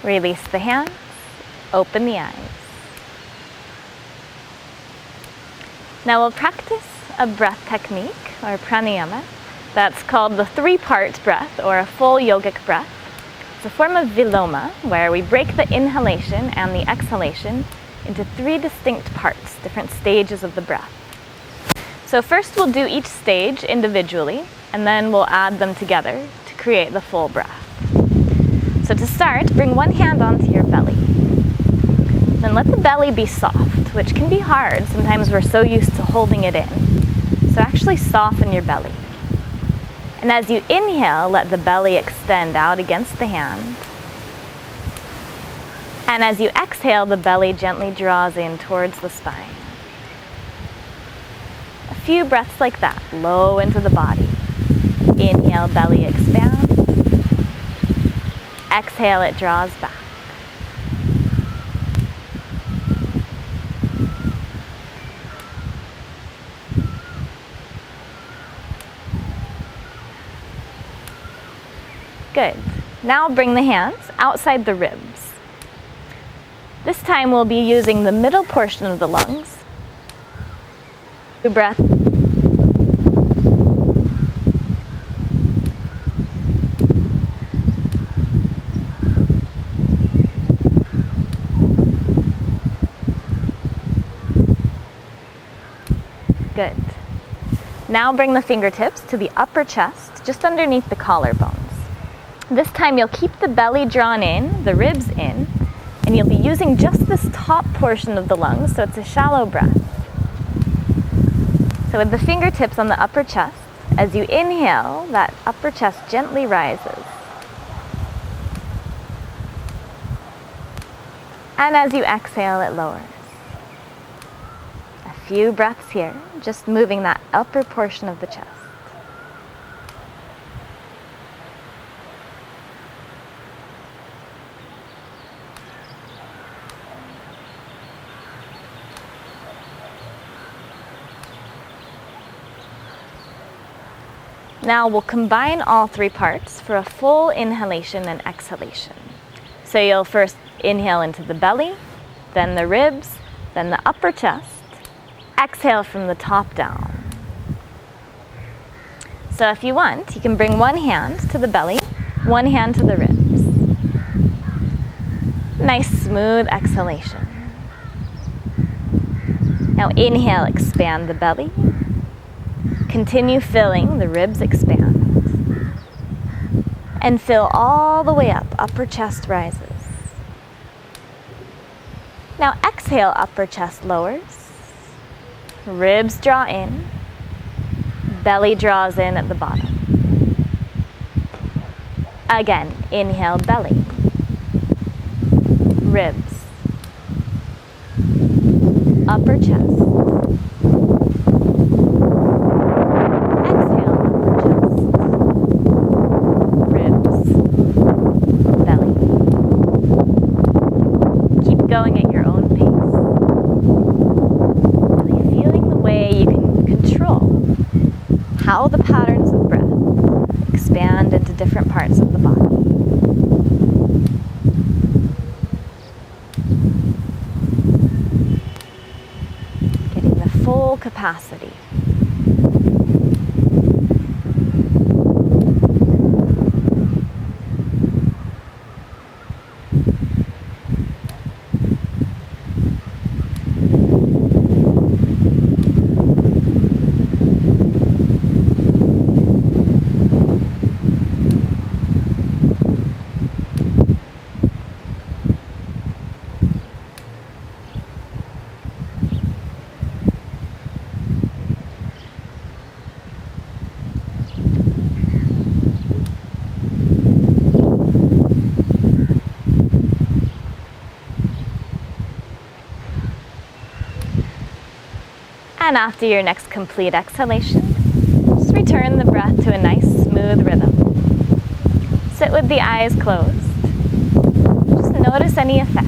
Release the hands, open the eyes. Now we'll practice a breath technique, or pranayama, that's called the three-part breath, or a full yogic breath. It's a form of viloma, where we break the inhalation and the exhalation into three distinct parts, different stages of the breath. So first we'll do each stage individually, and then we'll add them together to create the full breath. So to start, bring one hand onto your belly. Then let the belly be soft, which can be hard. Sometimes we're so used to holding it in. So actually soften your belly. And as you inhale, let the belly extend out against the hand. And as you exhale, the belly gently draws in towards the spine. A few breaths like that, low into the body. Inhale, belly expands. Exhale, it draws back. Good. Now bring the hands outside the ribs. This time we'll be using the middle portion of the lungs. Breath. Good. Now bring the fingertips to the upper chest, just underneath the collarbones. This time you'll keep the belly drawn in, the ribs in, and you'll be using just this top portion of the lungs, so it's a shallow breath. So with the fingertips on the upper chest, as you inhale, that upper chest gently rises. And as you exhale, it lowers. A few breaths here, just moving that upper portion of the chest. Now we'll combine all three parts for a full inhalation and exhalation. So you'll first inhale into the belly, then the ribs, then the upper chest. Exhale from the top down. So if you want, you can bring one hand to the belly, one hand to the ribs. Nice smooth exhalation. Now inhale, expand the belly. Continue filling, the ribs expand. And fill all the way up, upper chest rises. Now exhale, upper chest lowers. Ribs draw in. Belly draws in at the bottom. Again, inhale, belly. Ribs. Upper chest. How the patterns of breath expand into different parts of the body. Getting the full capacity. And after your next complete exhalation, just return the breath to a nice smooth rhythm. Sit with the eyes closed. Just notice any effects.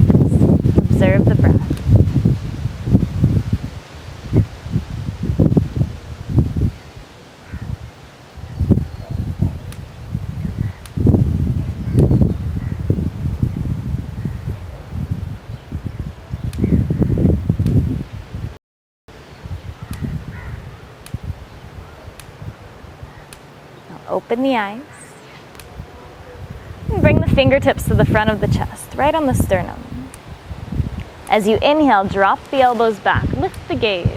Observe the breath. open the eyes. And bring the fingertips to the front of the chest, right on the sternum. As you inhale, drop the elbows back, lift the gaze.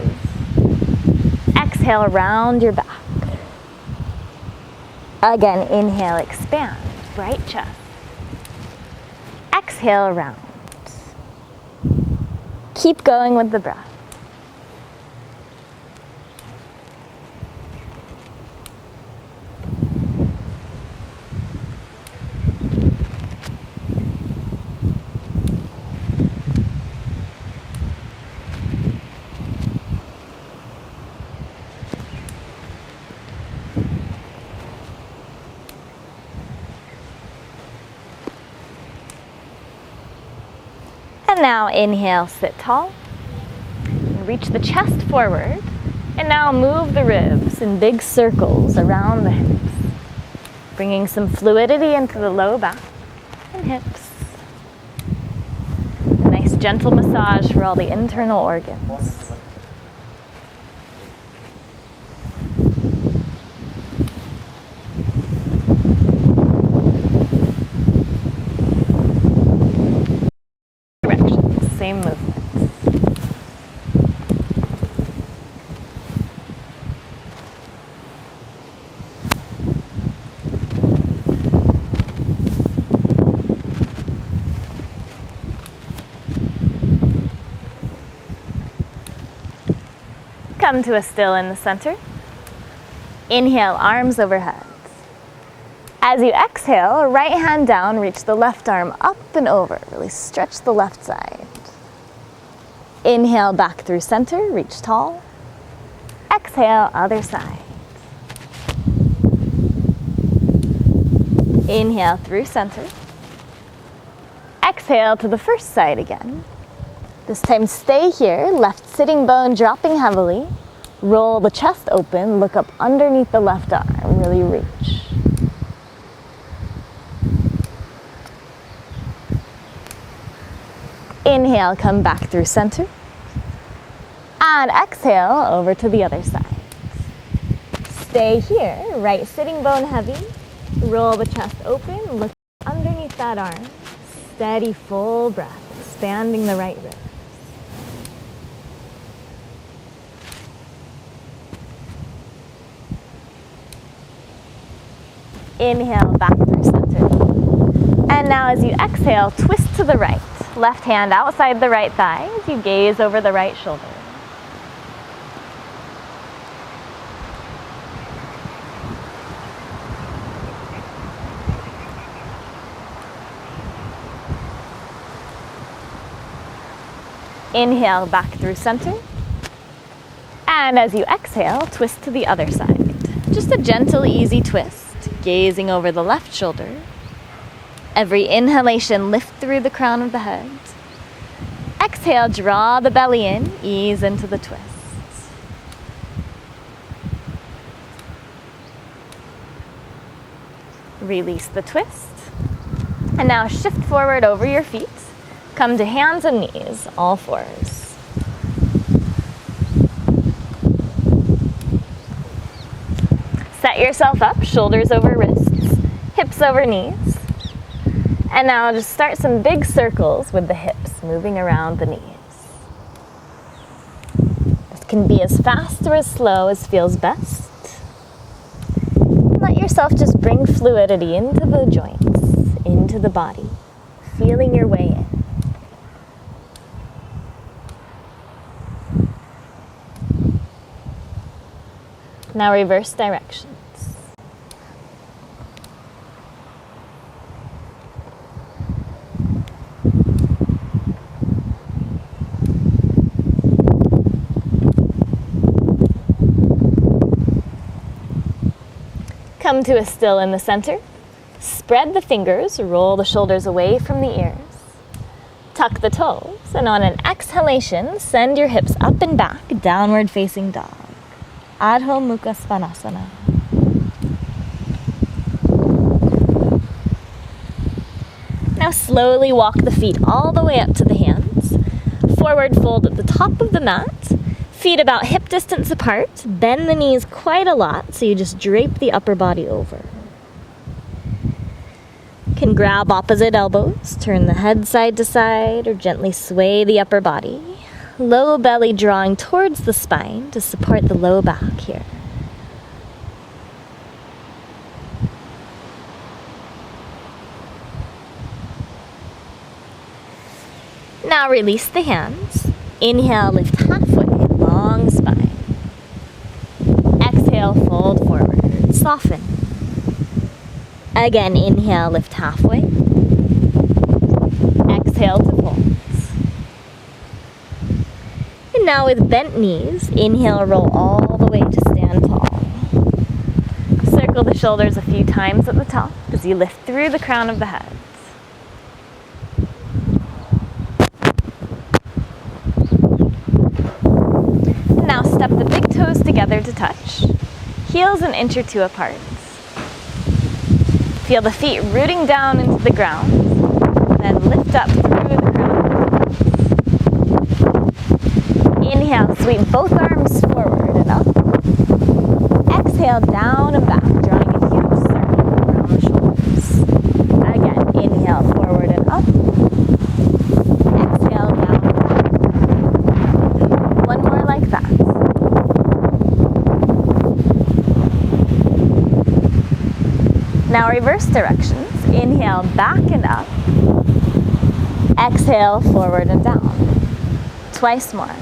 Exhale, round your back. Again, inhale, expand, bright chest. Exhale, round. Keep going with the breath. And now inhale, sit tall. And reach the chest forward. And now move the ribs in big circles around the hips. Bringing some fluidity into the low back and hips. A nice gentle massage for all the internal organs. Same movements. Come to a still in the center. Inhale, arms overhead. As you exhale, right hand down, reach the left arm up and over. Really stretch the left side. Inhale, back through center, reach tall. Exhale, other side. Inhale through center. Exhale to the first side again. This time stay here, left sitting bone dropping heavily. Roll the chest open, look up underneath the left arm, really reach. Inhale, come back through center. And exhale, over to the other side. Stay here, right sitting bone heavy. Roll the chest open, look underneath that arm. Steady, full breath, expanding the right ribs. Inhale, back through center. And now as you exhale, twist to the right. Left hand outside the right thigh as you gaze over the right shoulder. Inhale, back through center. And as you exhale, twist to the other side. Just a gentle, easy twist, gazing over the left shoulder. Every inhalation, lift through the crown of the head. Exhale, draw the belly in, ease into the twist. Release the twist. And now shift forward over your feet. Come to hands and knees, all fours. Set yourself up, shoulders over wrists, hips over knees. And now just start some big circles with the hips, moving around the knees. This can be as fast or as slow as feels best. Let yourself just bring fluidity into the joints, into the body, feeling your way in. Now reverse directions. Come to a still in the center. Spread the fingers, roll the shoulders away from the ears. Tuck the toes, and on an exhalation, send your hips up and back, downward facing dog. Adho Mukha Svanasana. Now slowly walk the feet all the way up to the hands. Forward fold at the top of the mat. Feet about hip distance apart. Bend the knees quite a lot, so you just drape the upper body over. Can grab opposite elbows, turn the head side to side, or gently sway the upper body. Low belly drawing towards the spine to support the low back here. Now release the hands. Inhale, lift halfway, long spine. Exhale, fold forward, soften. Again, inhale, lift halfway. Exhale to fold. And now with bent knees, inhale, roll all the way to stand tall. Circle the shoulders a few times at the top as you lift through the crown of the head. And now step the big toes together to touch. Heels an inch or two apart. Feel the feet rooting down into the ground, then lift up through the crown. Inhale, sweep both arms forward and up. Exhale, down and back, drawing a huge circle around the shoulders. Again, inhale, forward and up. Exhale, down and back. One more like that. Now reverse directions. Inhale, back and up. Exhale, forward and down. Twice more.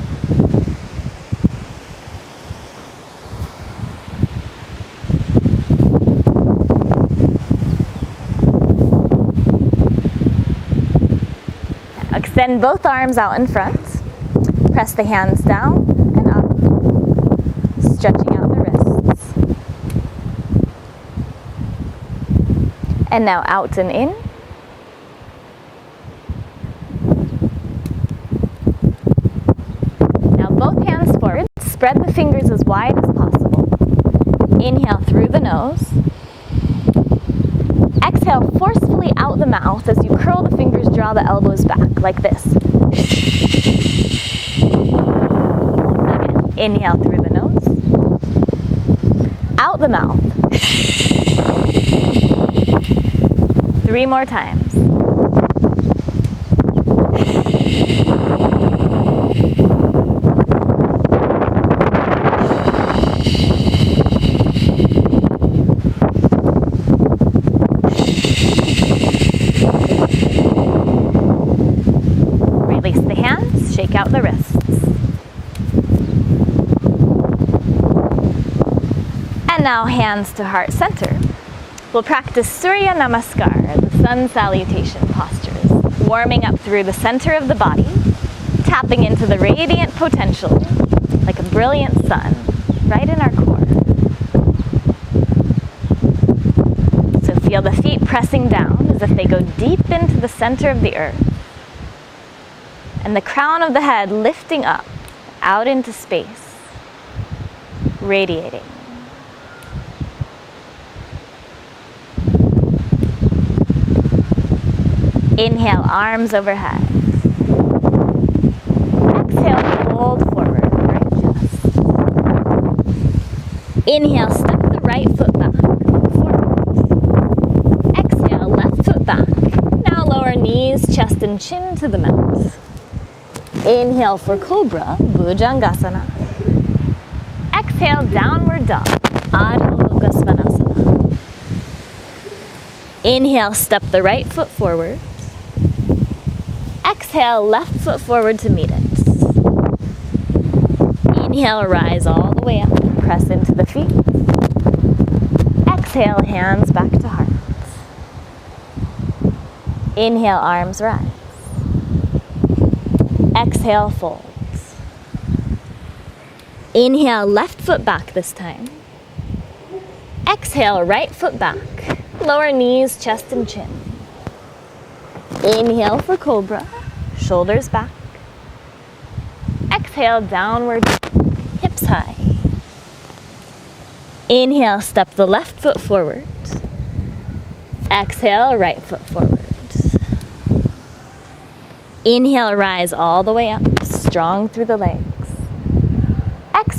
Now extend both arms out in front. Press the hands down and up, stretching out the wrists. And now out and in. Now both hands forward. Spread the fingers as wide as possible. Inhale through the nose. Exhale forcefully out the mouth as you curl the fingers, draw the elbows back like this. Again, inhale through the nose. Out the mouth. 3 more times. Release the hands, shake out the wrists. And now hands to heart center. We'll practice Surya Namaskar, the sun salutation postures, warming up through the center of the body, tapping into the radiant potential like a brilliant sun right in our core. So feel the feet pressing down as if they go deep into the center of the earth, and the crown of the head lifting up, out into space, radiating. Inhale, arms overhead. Exhale, fold forward, right chest. Inhale, step the right foot back, forward. Exhale, left foot back. Now lower knees, chest and chin to the mat. Inhale for Cobra, Bhujangasana. Exhale, downward dog, Adho Mukha Svanasana. Inhale, step the right foot forward. Exhale, left foot forward to meet it. Inhale, rise all the way up, press into the feet. Exhale, hands back to heart. Inhale, arms rise. Exhale, folds. Inhale, left foot back this time. Exhale, right foot back. Lower knees, chest and chin. Inhale for Cobra, shoulders back. Exhale, downward, hips high. Inhale, step the left foot forward. Exhale, right foot forward. Inhale, rise all the way up, strong through the legs.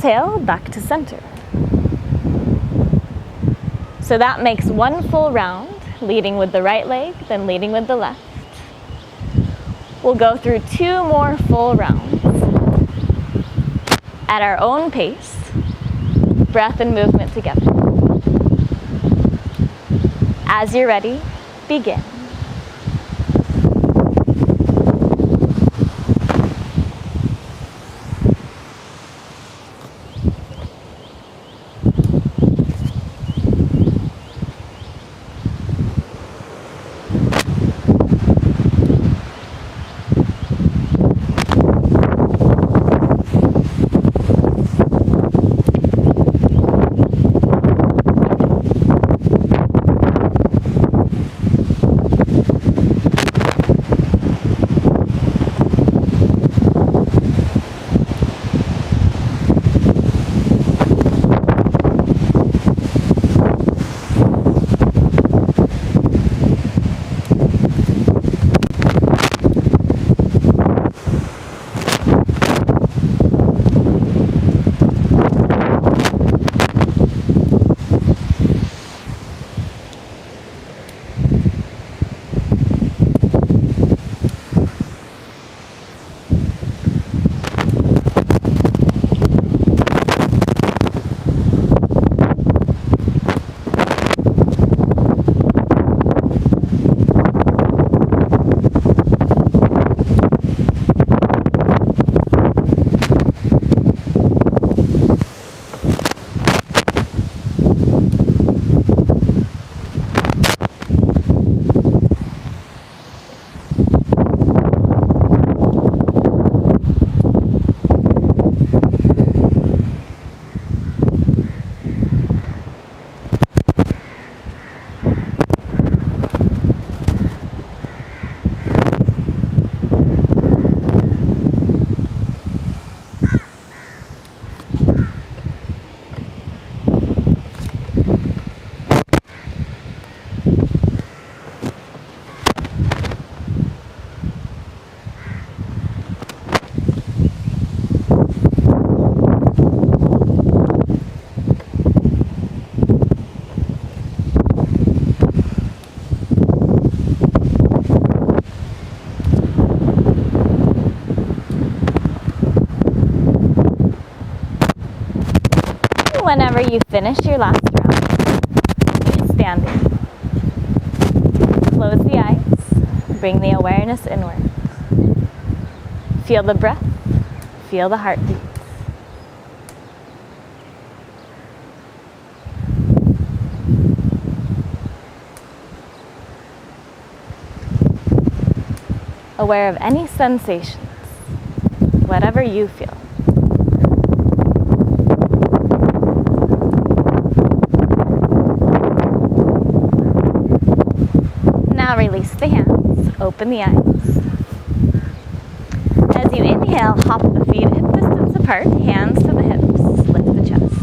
exhale, back to center. So that makes one full round, leading with the right leg, then leading with the left. We'll go through 2 more full rounds at our own pace, breath and movement together. As you're ready, begin. Whenever you finish your last round, keep standing. Close the eyes, bring the awareness inward. Feel the breath, feel the heartbeat. Aware of any sensations, whatever you feel. Now release the hands, open the eyes. As you inhale, hop the feet hip distance apart, hands to the hips, lift the chest.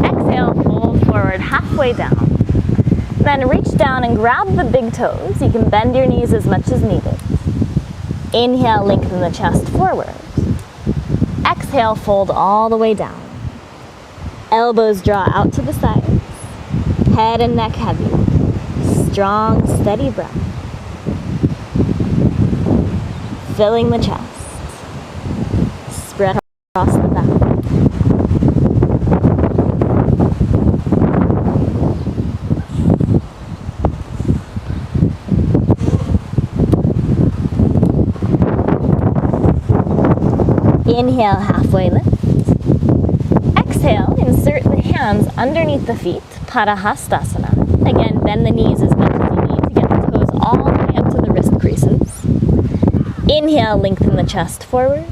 Exhale, fold forward halfway down. Then reach down and grab the big toes. You can bend your knees as much as needed. Inhale, lengthen the chest forward. Exhale, fold all the way down. Elbows draw out to the sides. Head and neck heavy. Strong, steady breath. Filling the chest. Spread across the back. Inhale, halfway lift. Exhale, insert the hands underneath the feet, Padahastasana. Again, bend the knees as much as you need to get the toes all the way up to the wrist creases. Inhale, lengthen the chest forward.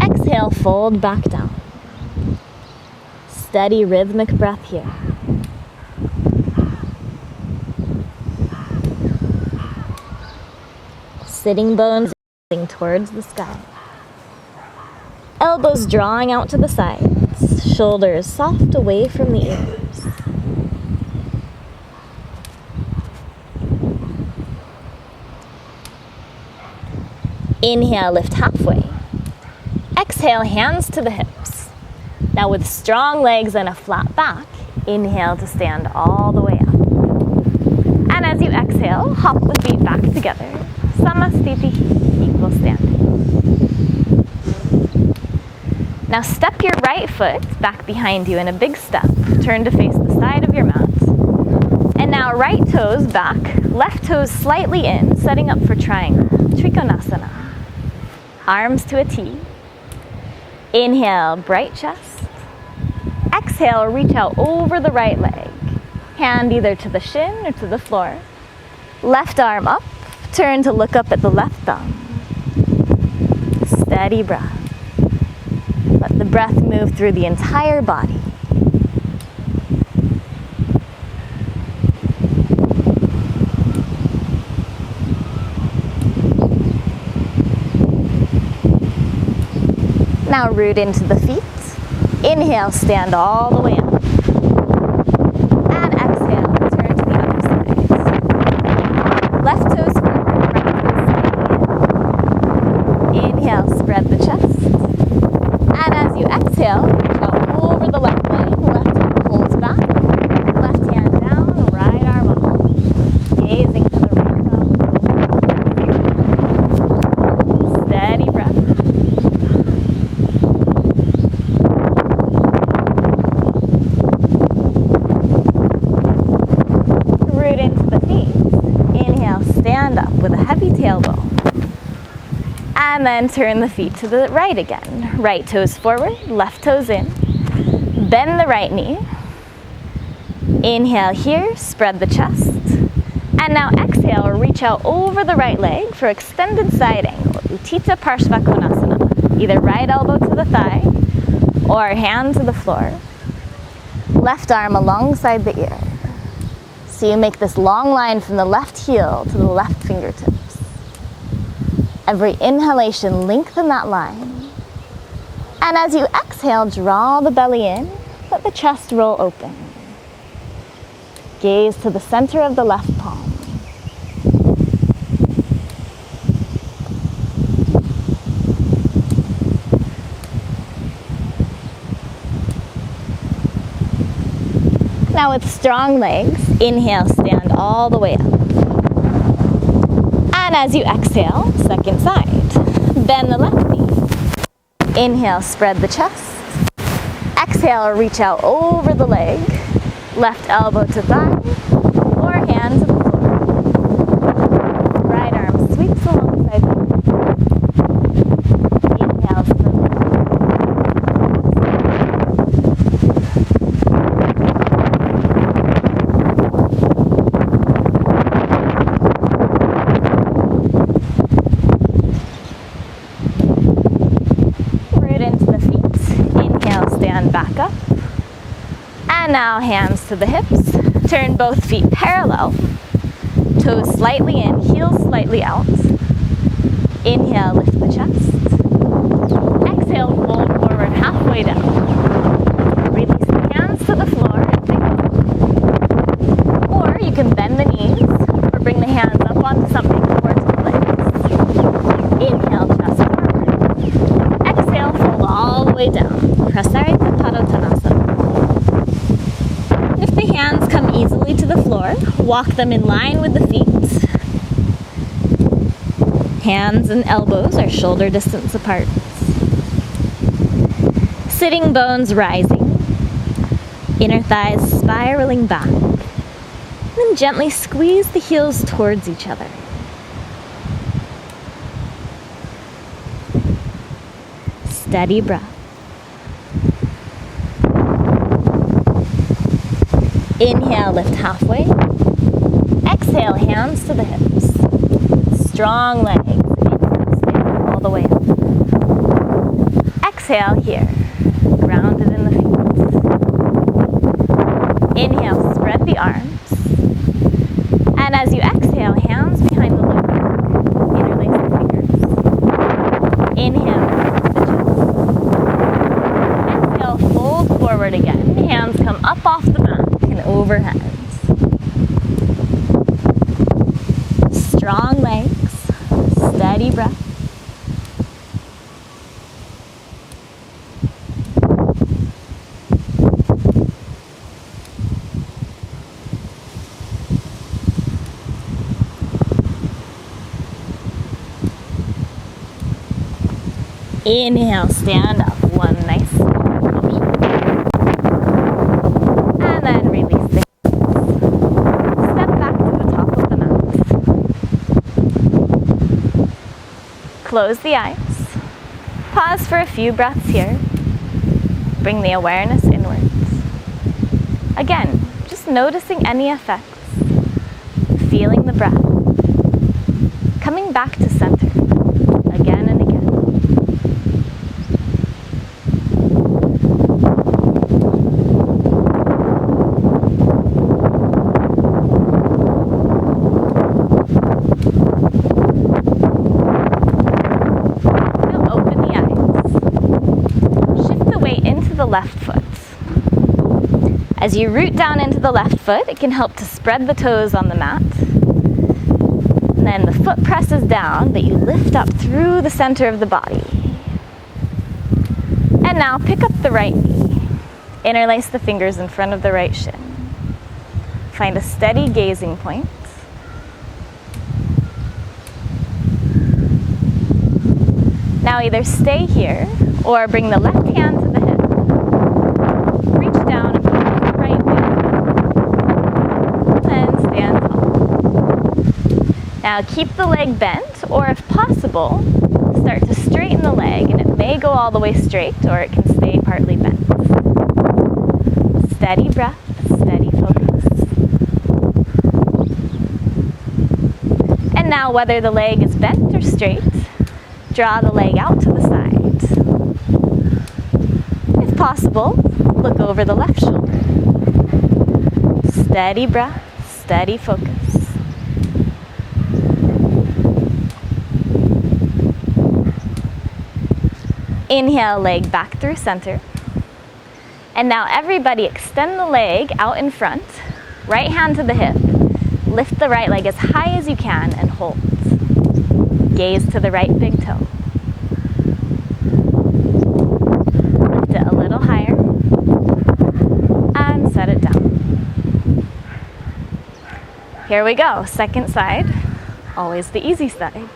Exhale, fold back down. Steady rhythmic breath here. Sitting bones towards the sky. Elbows drawing out to the sides, shoulders soft away from the ears. Inhale, lift halfway. Exhale, hands to the hips. Now with strong legs and a flat back, inhale to stand all the way up. And as you exhale, hop the feet back together. Samastiti, equal standing. Now step your right foot back behind you in a big step. Turn to face the side of your mat. And now right toes back, left toes slightly in, setting up for triangle. Trikonasana. Arms to a T. Inhale, bright chest. Exhale, reach out over the right leg. Hand either to the shin or to the floor. Left arm up. Turn to look up at the left thumb. Steady breath. Let the breath move through the entire body. Now root into the feet. Inhale, stand all the way up. And exhale, turn to the other side. Left toes forward, right toes slightly in. Inhale, spread the chest. And as you exhale, go over the left leg, left hip pulls back, left hand down, right arm up. Gazing to the right thumb. Steady breath. Root into the feet. Inhale, stand up with a heavy tailbone. And then turn the feet to the right again. Right toes forward, left toes in. Bend the right knee. Inhale here, spread the chest. And now exhale, reach out over the right leg for extended side angle. Utthita Parshva Konasana. Either right elbow to the thigh or hand to the floor. Left arm alongside the ear. So you make this long line from the left heel to the left fingertips. Every inhalation, lengthen that line. And as you exhale, draw the belly in, let the chest roll open. Gaze to the center of the left palm. Now with strong legs, inhale, stand all the way up. And as you exhale, second side. Bend the left knee. Inhale, spread the chest. Exhale, reach out over the leg. Left elbow to thigh or hand to the floor. Right arm sweeps alongside the knee. Inhale, spread the back up. And now hands to the hips. Turn both feet parallel. Toes slightly in, heels slightly out. Inhale, lift the chest. Exhale, fold forward halfway down. Release the hands to the floor and think. Or you can bend the knees or bring the hands up onto something towards the legs. Inhale, chest forward. Exhale, fold all the way down. Prasarita Padottanasana. If the hands come easily to the floor, walk them in line with the feet. Hands and elbows are shoulder distance apart. Sitting bones rising. Inner thighs spiraling back. Then gently squeeze the heels towards each other. Steady breath. Inhale, lift halfway. Exhale, hands to the hips. Strong legs. Inhale, stand all the way up. Exhale here. Grounded in the feet. Inhale, spread the arms. And as you exhale, hands behind the loop. Interlace the fingers. Inhale, lift the chest. Exhale, fold forward again. Hands come up off the mat. Overhead. Strong legs, steady breath. Inhale, stand up, one nice motion. And then release the hands. Step back to the top of the mat. Close the eyes. Pause for a few breaths here. Bring the awareness inwards. Again, just noticing any effects. Feeling the breath. Coming back to center. Again and again. The left foot. As you root down into the left foot, it can help to spread the toes on the mat. And then the foot presses down, but you lift up through the center of the body. And now pick up the right knee. Interlace the fingers in front of the right shin. Find a steady gazing point. Now either stay here or bring the left hand to the hip. Reach down and pull the right knee. And stand tall. Now keep the leg bent, or if possible, start to straighten the leg, and it may go all the way straight or it can stay partly bent. Steady breath, steady focus. And now whether the leg is bent or straight, draw the leg out to the side. If possible, look over the left shoulder. Steady breath, steady focus. Inhale, leg back through center. And now everybody extend the leg out in front. Right hand to the hip. Lift the right leg as high as you can and hold. Gaze to the right big toe. Lift it a little higher. And set it down. Here we go, second side. Always the easy side.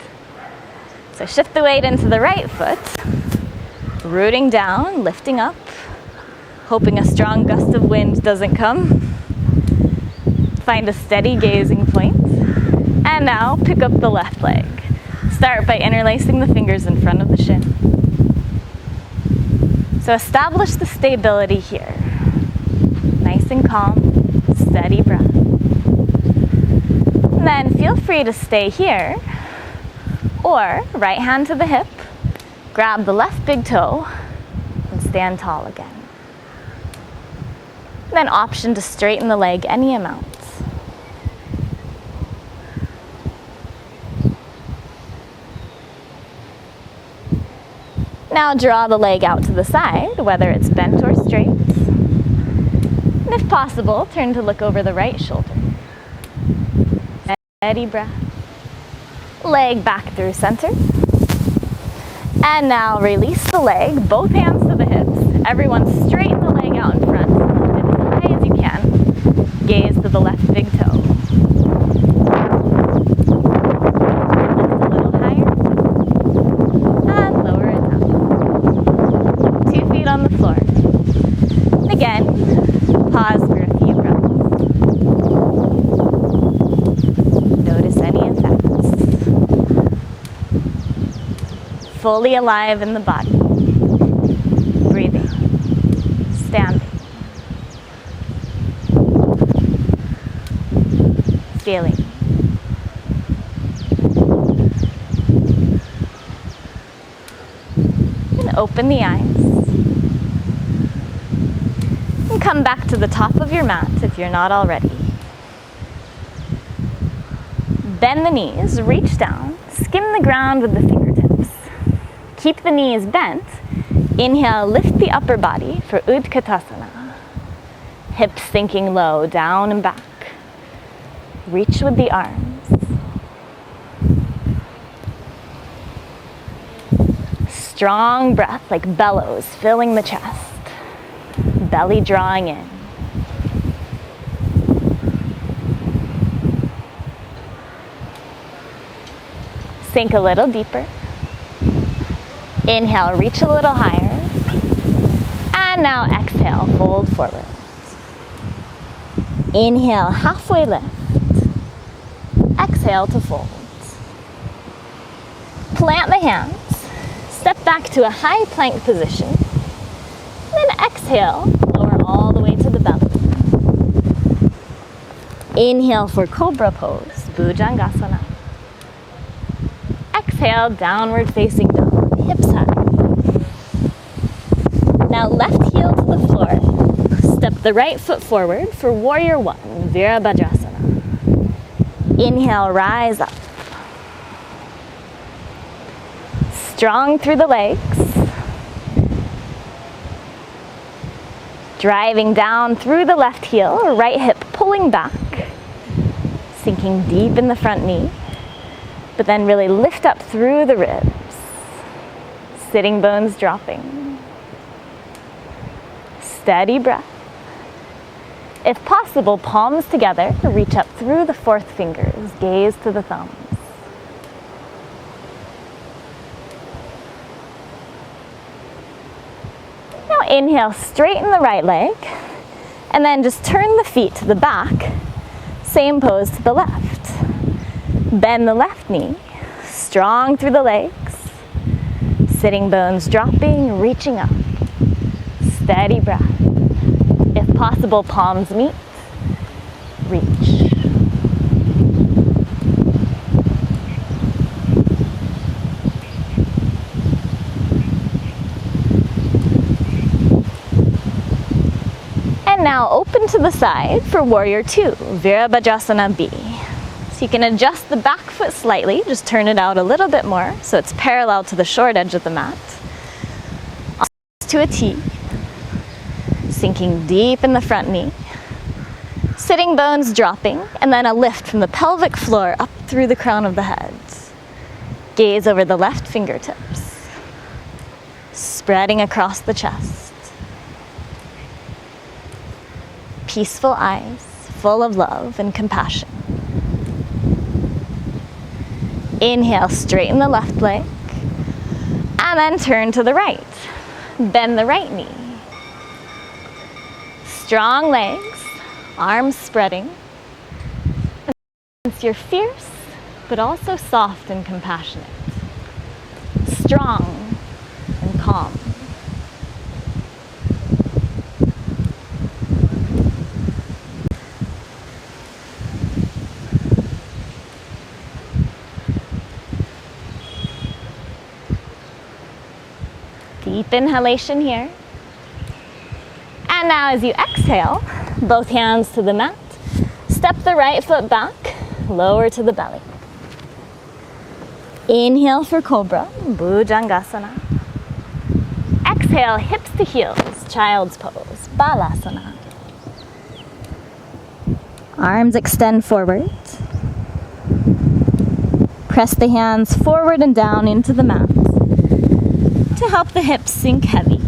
So shift the weight into the right foot. Rooting down, lifting up. Hoping a strong gust of wind doesn't come. Find a steady gazing point. And now pick up the left leg. Start by interlacing the fingers in front of the shin. So establish the stability here. Nice and calm, steady breath. And then feel free to stay here, or right hand to the hip, grab the left big toe, and stand tall again. And then option to straighten the leg any amount. Now draw the leg out to the side, whether it's bent or straight. And if possible, turn to look over the right shoulder. Steady breath. Leg back through center. And now release the leg, both hands to the hips. Everyone straighten the leg out in front. Lift it as high as you can. Gaze to the left big toe. Lift a little higher. And lower it down. 2 feet on the floor. And again, pause for a few breaths. Notice any effects. Fully alive in the body. Breathing. Standing. Feeling. And open the eyes. And come back to the top of your mat if you're not already. Bend the knees, reach down, skim the ground with the fingertips. Keep the knees bent. Inhale, lift the upper body for Utkatasana. Hips sinking low, down and back. Reach with the arms. Strong breath like bellows filling the chest. Belly drawing in. Sink a little deeper. Inhale, reach a little higher. And now exhale, fold forward. Inhale, halfway lift. Exhale to fold. Plant the hands. Step back to a high plank position. Then exhale, lower all the way to the belly. Inhale for Cobra pose, Bhujangasana. Exhale, downward facing dog, hips high. Now left heel to the floor. Step the right foot forward for Warrior One, Virabhadrasana. Inhale, rise up. Strong through the legs. Driving down through the left heel, right hip pulling back. Sinking deep in the front knee. But then really lift up through the ribs. Sitting bones dropping. Steady breath. If possible, palms together, reach up through the fourth fingers, gaze to the thumbs. Now inhale, straighten the right leg, and then just turn the feet to the back, same pose to the left. Bend the left knee, strong through the legs, sitting bones dropping, reaching up. Steady breath. If possible, palms meet, reach. And now open to the side for Warrior Two, Virabhadrasana B. So you can adjust the back foot slightly, just turn it out a little bit more so it's parallel to the short edge of the mat. To a T. Sinking deep in the front knee. Sitting bones dropping, and then a lift from the pelvic floor up through the crown of the head. Gaze over the left fingertips. Spreading across the chest. Peaceful eyes, full of love and compassion. Inhale, straighten the left leg, and then turn to the right. Bend the right knee. Strong legs, arms spreading. You're fierce, but also soft and compassionate. Strong and calm. Deep inhalation here. And now as you exhale, both hands to the mat, step the right foot back, lower to the belly. Inhale for Cobra, Bhujangasana. Exhale, hips to heels, Child's Pose, Balasana. Arms extend forward. Press the hands forward and down into the mat to help the hips sink heavy.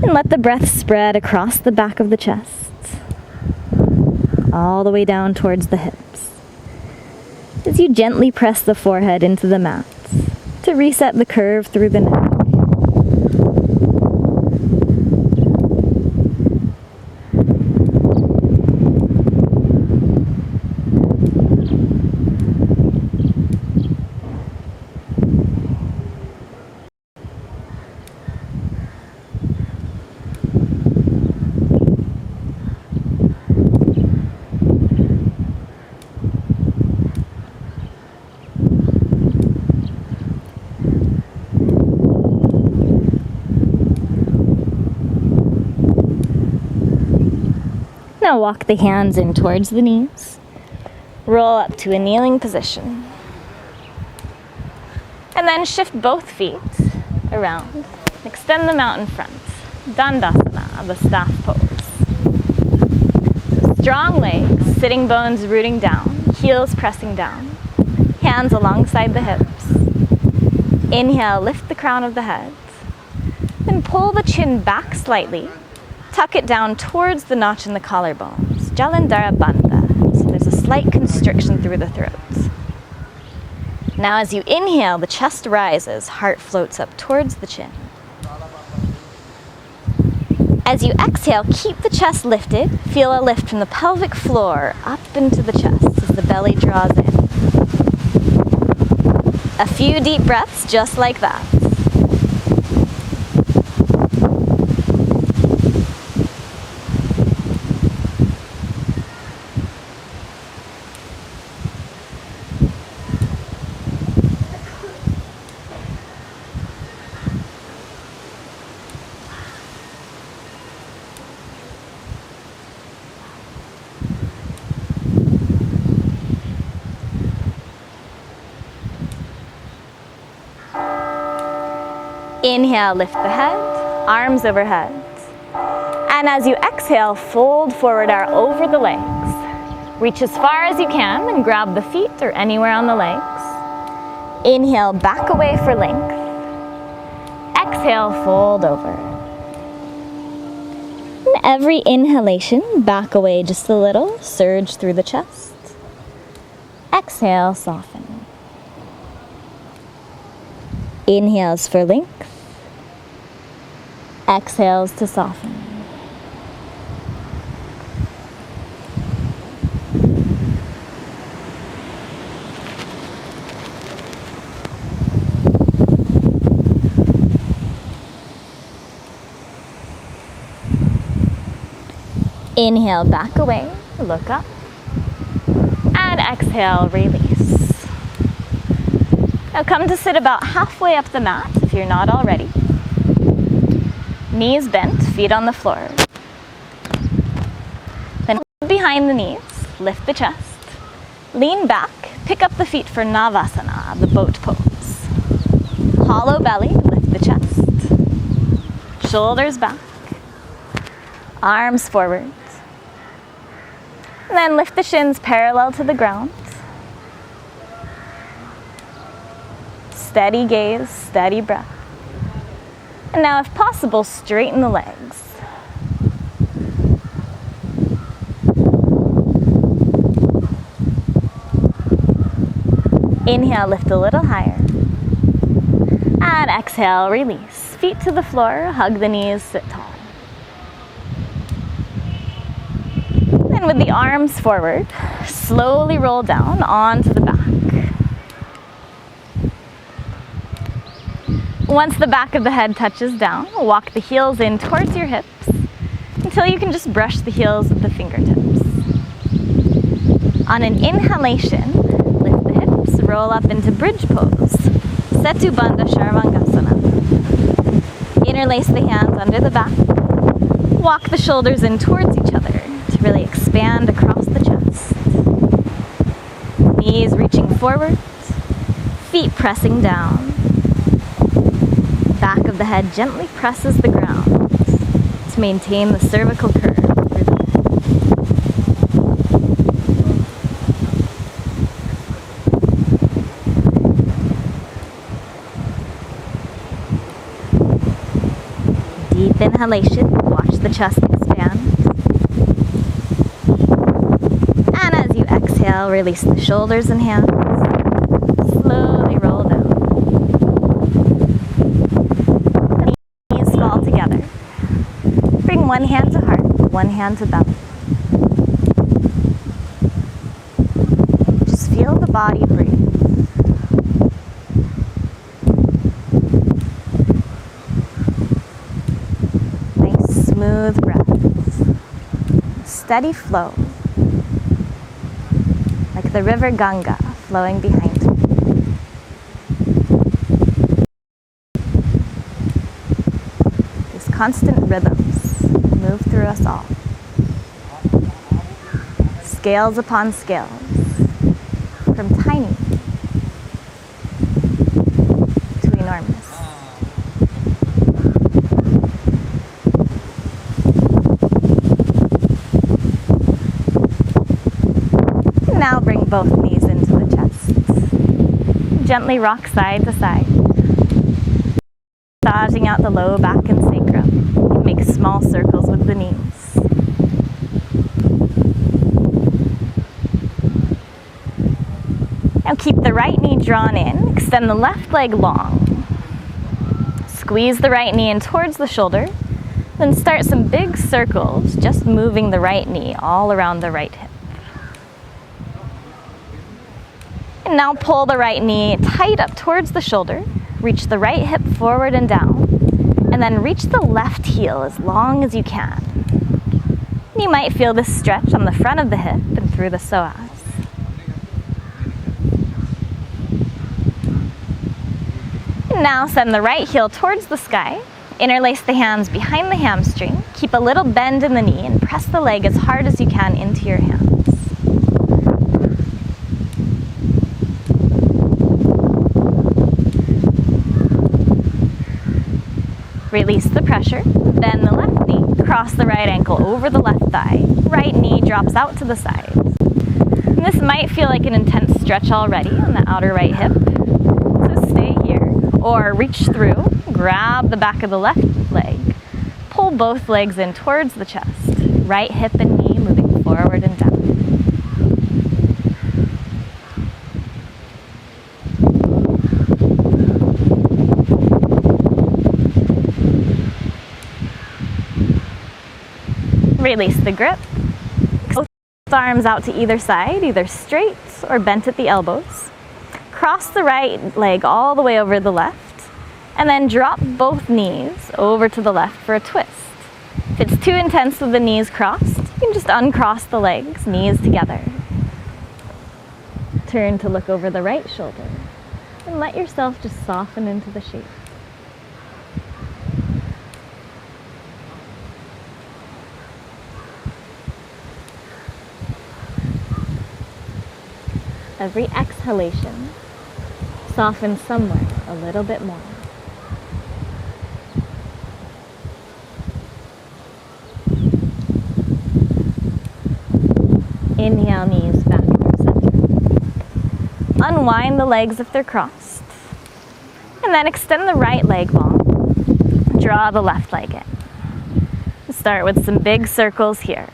And let the breath spread across the back of the chest, all the way down towards the hips. As you gently press the forehead into the mat to reset the curve through the neck. Now walk the hands in towards the knees. Roll up to a kneeling position. And then shift both feet around. Extend them out in front. Dandasana, the staff pose. So strong legs, sitting bones rooting down, heels pressing down, hands alongside the hips. Inhale, lift the crown of the head. Then pull the chin back slightly. Tuck it down towards the notch in the collarbones, Jalandhara Bandha, so there's a slight constriction through the throat. Now as you inhale, the chest rises, heart floats up towards the chin. As you exhale, keep the chest lifted. Feel a lift from the pelvic floor up into the chest as the belly draws in. A few deep breaths just like that. Inhale, lift the head, arms overhead. And as you exhale, fold forward our over the legs. Reach as far as you can and grab the feet or anywhere on the legs. Inhale, back away for length. Exhale, fold over. And every inhalation, back away just a little, surge through the chest. Exhale, soften. Inhales for length. Exhales to soften. Inhale, back away, look up. And exhale, release. Now come to sit about halfway up the mat if you're not already. Knees bent, feet on the floor. Then behind the knees, lift the chest. Lean back, pick up the feet for Navasana, the boat pose. Hollow belly, lift the chest. Shoulders back. Arms forward. And then lift the shins parallel to the ground. Steady gaze, steady breath. And now, if possible, straighten the legs. Inhale, lift a little higher. And exhale, release. Feet to the floor, hug the knees, sit tall. Then with the arms forward, slowly roll down onto the back. Once the back of the head touches down, walk the heels in towards your hips until you can just brush the heels with the fingertips. On an inhalation, lift the hips, roll up into bridge pose, Setu Bandha Chaturanga. Interlace the hands under the back, walk the shoulders in towards each other to really expand across the chest. Knees reaching forward, feet pressing down. Back of the head gently presses the ground to maintain the cervical curve through the head. Deep inhalation, watch the chest expand. And as you exhale, release the shoulders and hands. Slowly roll down. Together. Bring one hand to heart, one hand to belly. Just feel the body breathe. Nice smooth breaths. Steady flow. Like the river Ganga flowing behind you. Constant rhythms move through us all. Scales upon scales, from tiny to enormous. And now bring both knees into the chest. Gently rock side to side. Massaging out the low back and sacrum. Make small circles with the knees. Now Now keep the right knee drawn in, extend the left leg long. Squeeze the right knee in towards the shoulder, then start some big circles, just moving the right knee all around the right hip. And now pull the right knee tight up towards the shoulder, reach the right hip forward and down, and then reach the left heel as long as you can. You might feel this stretch on the front of the hip and through the psoas. And now send the right heel towards the sky, interlace the hands behind the hamstring, keep a little bend in the knee, and press the leg as hard as you can into your hands. Release the pressure, bend the left knee, cross the right ankle over the left thigh, right knee drops out to the side. And this might feel like an intense stretch already on the outer right hip, so stay here, or reach through, grab the back of the left leg, pull both legs in towards the chest, right hip and knee moving forward and down. Release the grip. Both arms out to either side, either straight or bent at the elbows. Cross the right leg all the way over the left, and then drop both knees over to the left for a twist. If it's too intense with the knees crossed, you can just uncross the legs, knees together. Turn to look over the right shoulder, and let yourself just soften into the shape. Every exhalation, soften somewhere a little bit more. Inhale, knees back through center. Unwind the legs if they're crossed. And then extend the right leg long. Draw the left leg in. Start with some big circles here.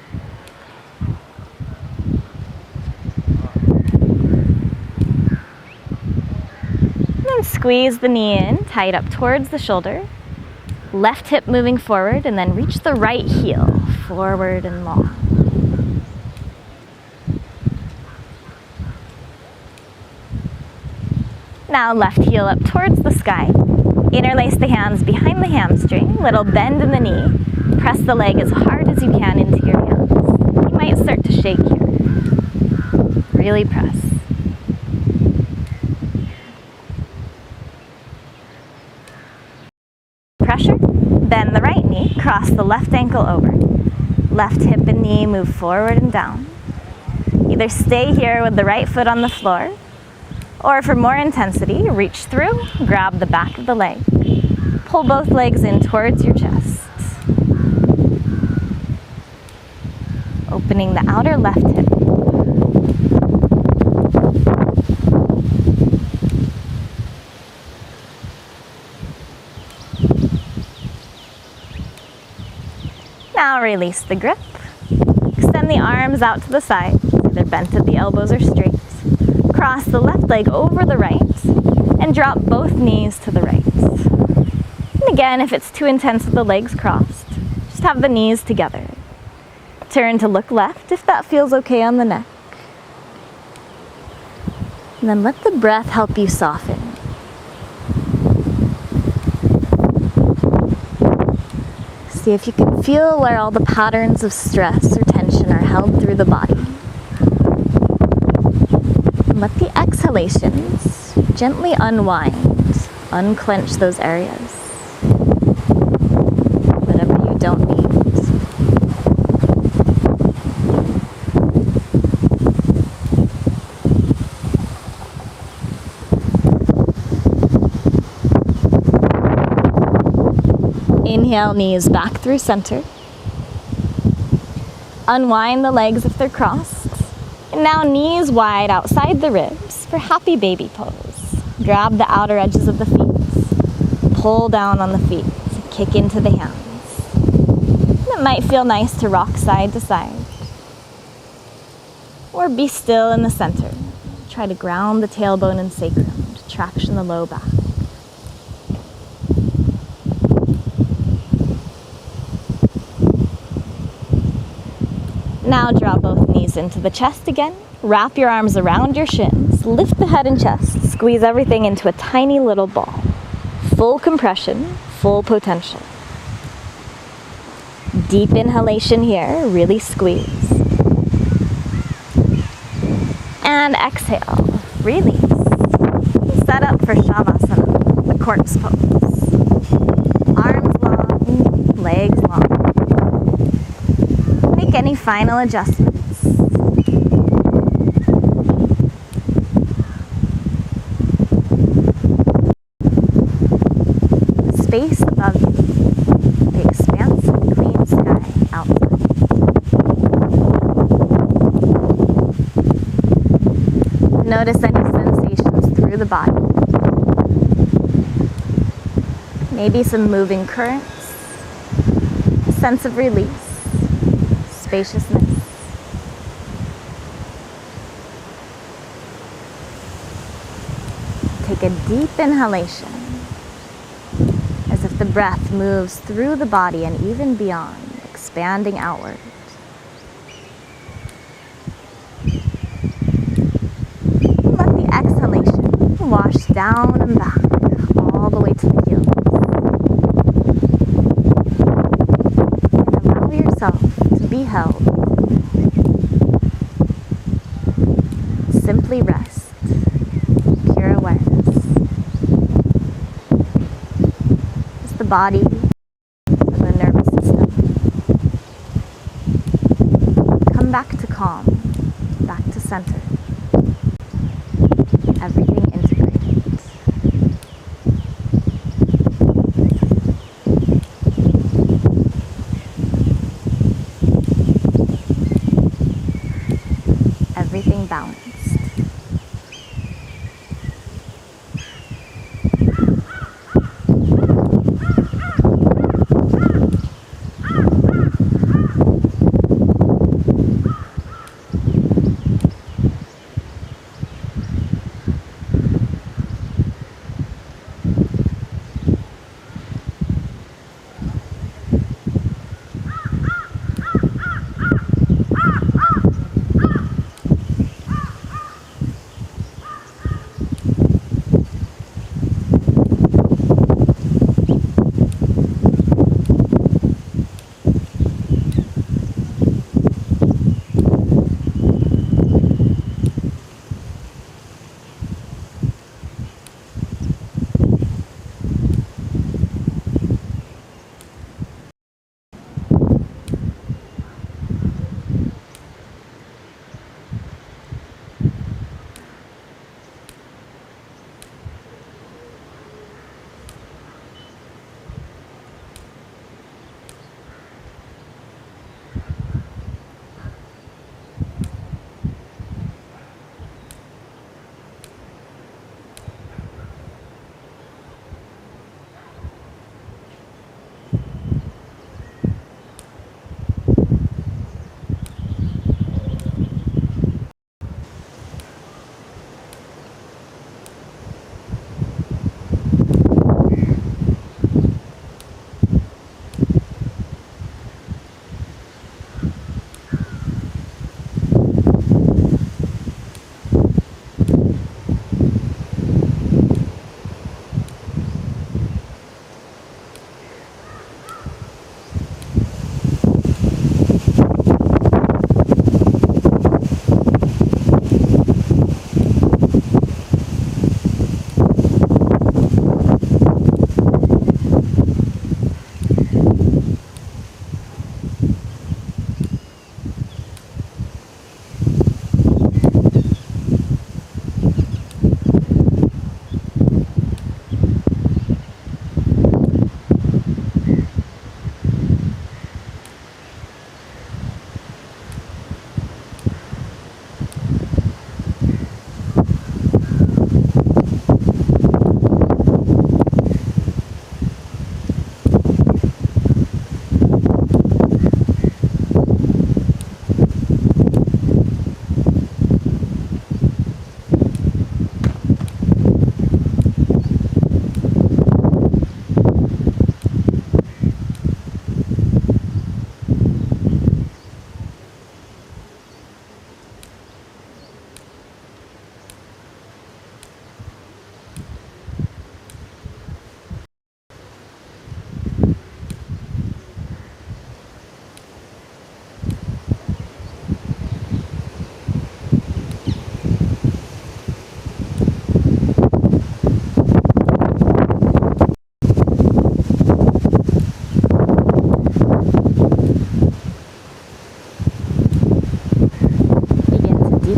Squeeze the knee in, tight up towards the shoulder. Left hip moving forward, and then reach the right heel forward and long. Now left heel up towards the sky. Interlace the hands behind the hamstring, little bend in the knee. Press the leg as hard as you can into your hands. You might start to shake here. Really press. Pressure, bend the right knee, cross the left ankle over. Left hip and knee move forward and down. Either stay here with the right foot on the floor, or for more intensity, reach through, grab the back of the leg. Pull both legs in towards your chest. Opening the outer left hip. Now release the grip. Extend the arms out to the sides, either bent at the elbows or straight. Cross the left leg over the right and drop both knees to the right. And again, if it's too intense with the legs crossed, just have the knees together. Turn to look left if that feels okay on the neck. And then let the breath help you soften. See if you can feel where all the patterns of stress or tension are held through the body. And let the exhalations gently unwind, unclench those areas. Whatever you don't need. Inhale, knees back through center. Unwind the legs if they're crossed. And now knees wide outside the ribs for happy baby pose. Grab the outer edges of the feet. Pull down on the feet. Kick into the hands. It might feel nice to rock side to side. Or be still in the center. Try to ground the tailbone and sacrum to traction the low back. Now draw both knees into the chest again. Wrap your arms around your shins. Lift the head and chest. Squeeze everything into a tiny little ball. Full compression, full potential. Deep inhalation here, really squeeze. And exhale, release. Set up for Shavasana, the corpse pose. Arms long, legs long. Make any final adjustments. The space above you, the expansive clean sky outside. Notice any sensations through the body. Maybe some moving currents, a sense of release. Spaciousness. Take a deep inhalation as if the breath moves through the body and even beyond, expanding outward. Let the exhalation wash down and back all the way to the heels. And allow yourself to be held. Simply rest, pure awareness. It's the body and the nervous system. Come back to calm, back to center. Everything integrated. Everything balanced.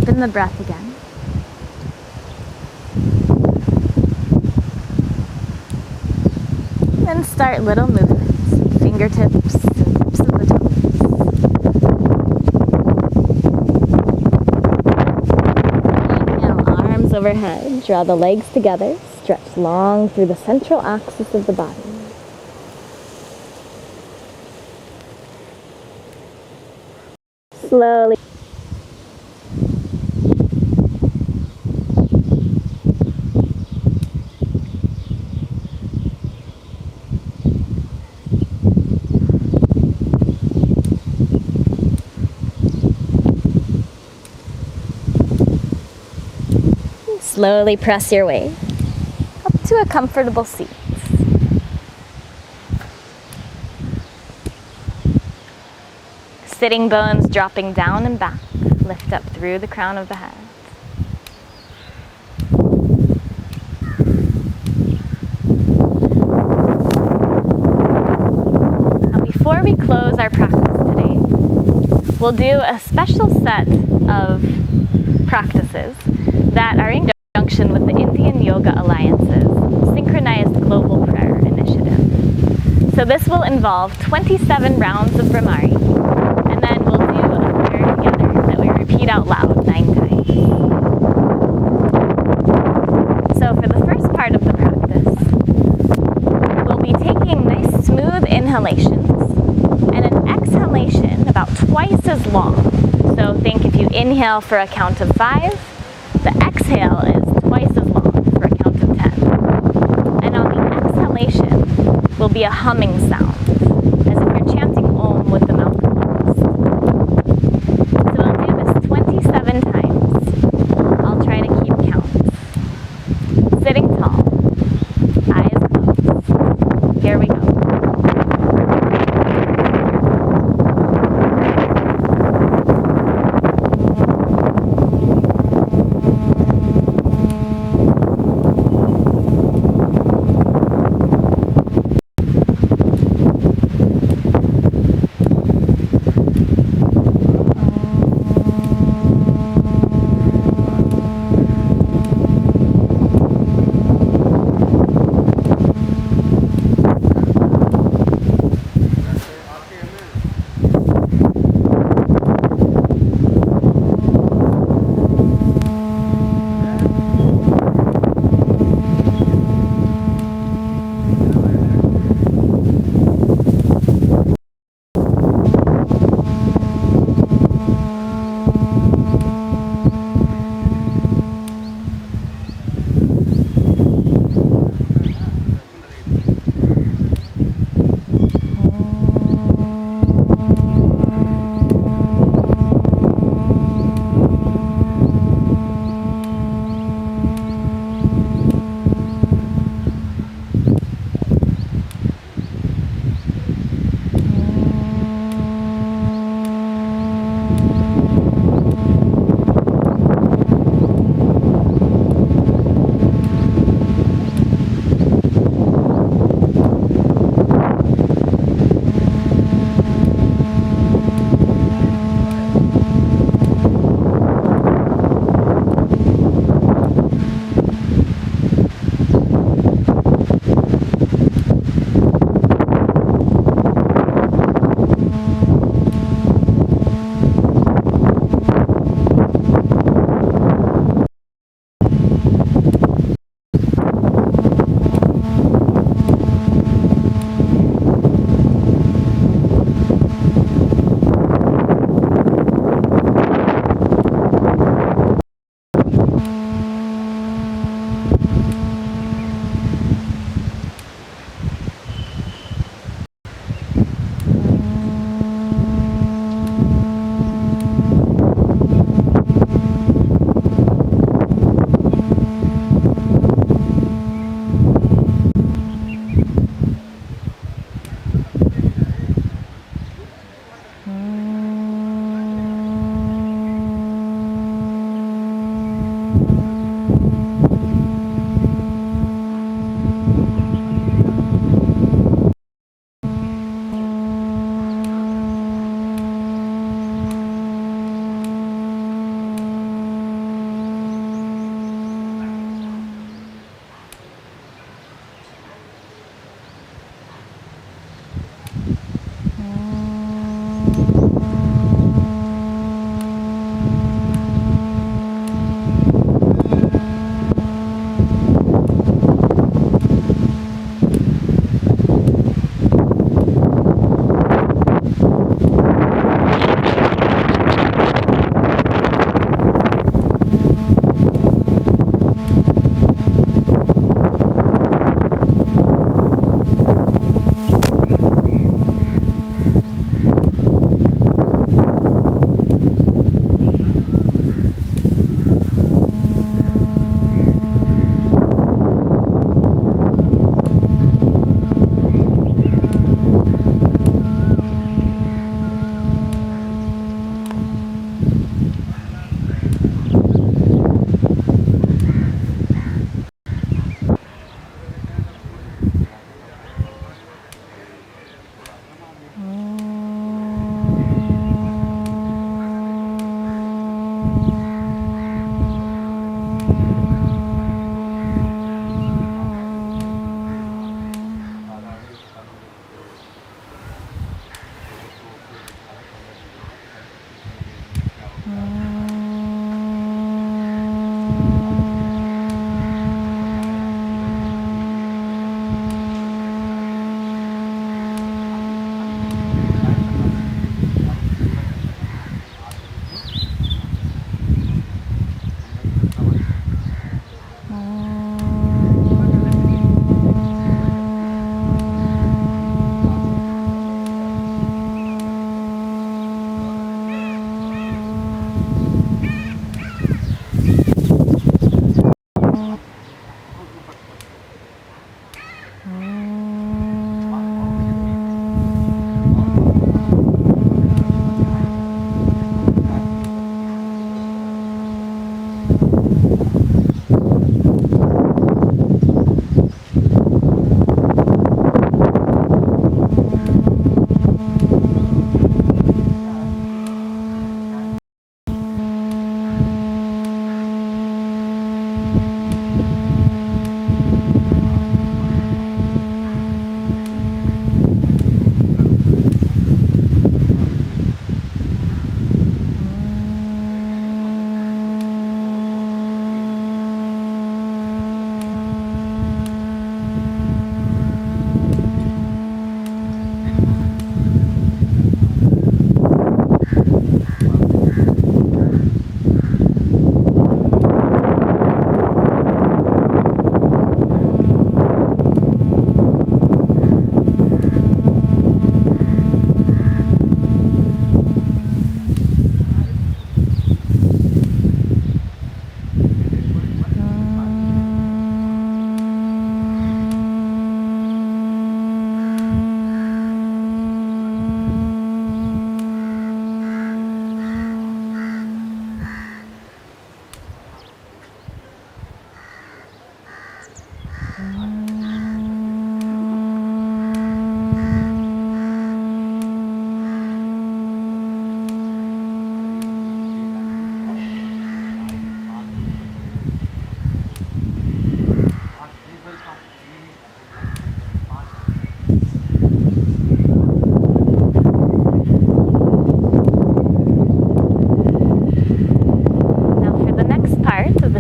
Deepen the breath again. Then start little movements, fingertips and tips of the toes. Inhale, arms overhead, draw the legs together, stretch long through the central axis of the body. Slowly. Slowly press your way up to a comfortable seat. Sitting bones dropping down and back, lift up through the crown of the head. Now, before we close our practice today, we'll do a special set of practices that are in conjunction with the Indian Yoga Alliance's Synchronized Global Prayer Initiative. So this will involve 27 rounds of Brahmari, and then we'll do a prayer together that we repeat out loud 9 times. So for the first part of the practice, we'll be taking nice smooth inhalations and an exhalation about twice as long. So think if you inhale for a count of 5, the exhale is twice as long for a count of 10. And on the exhalation will be a humming sound, as if you're chanting Om with the mouth closed. So we'll do this 27 times. I'll try to keep count. Sitting tall, eyes closed. Here we go.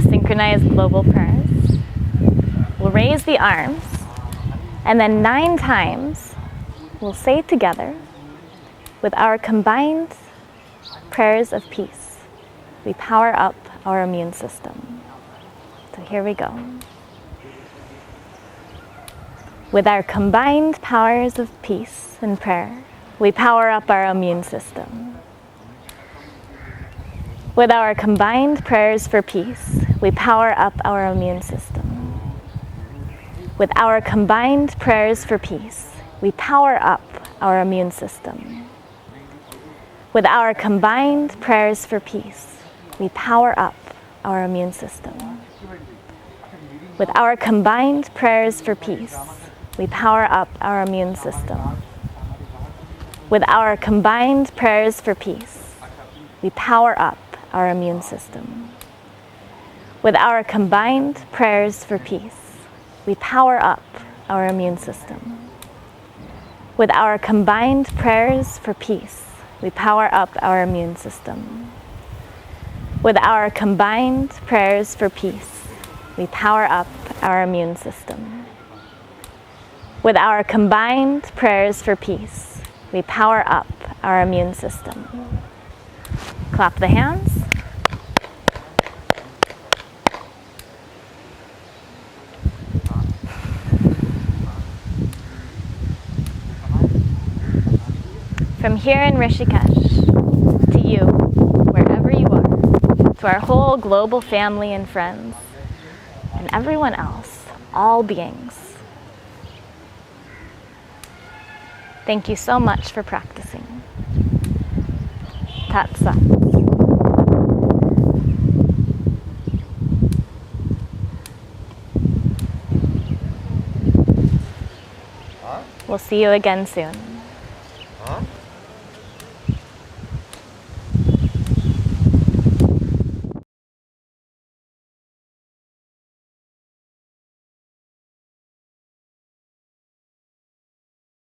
Synchronized global prayers. We'll raise the arms, and then 9 times we'll say together with our combined prayers of peace. We power up our immune system. So here we go. With our combined powers of peace and prayer, we power up our immune system. With our combined prayers for peace, we power up our immune system. With our combined prayers for peace, we power up our immune system. With our combined prayers for peace, we power up our immune system. With our combined prayers for peace, we power up our immune system. With our combined prayers for peace, we power up our immune system. With our combined prayers for peace, we power up our immune system. With our combined prayers for peace, we power up our immune system. With our combined prayers for peace, we power up our immune system. With our combined prayers for peace, we power up our immune system. Clap the hands. From here in Rishikesh, to you, wherever you are, to our whole global family and friends, and everyone else, all beings. Thank you so much for practicing. Tat Sat. We'll see you again soon.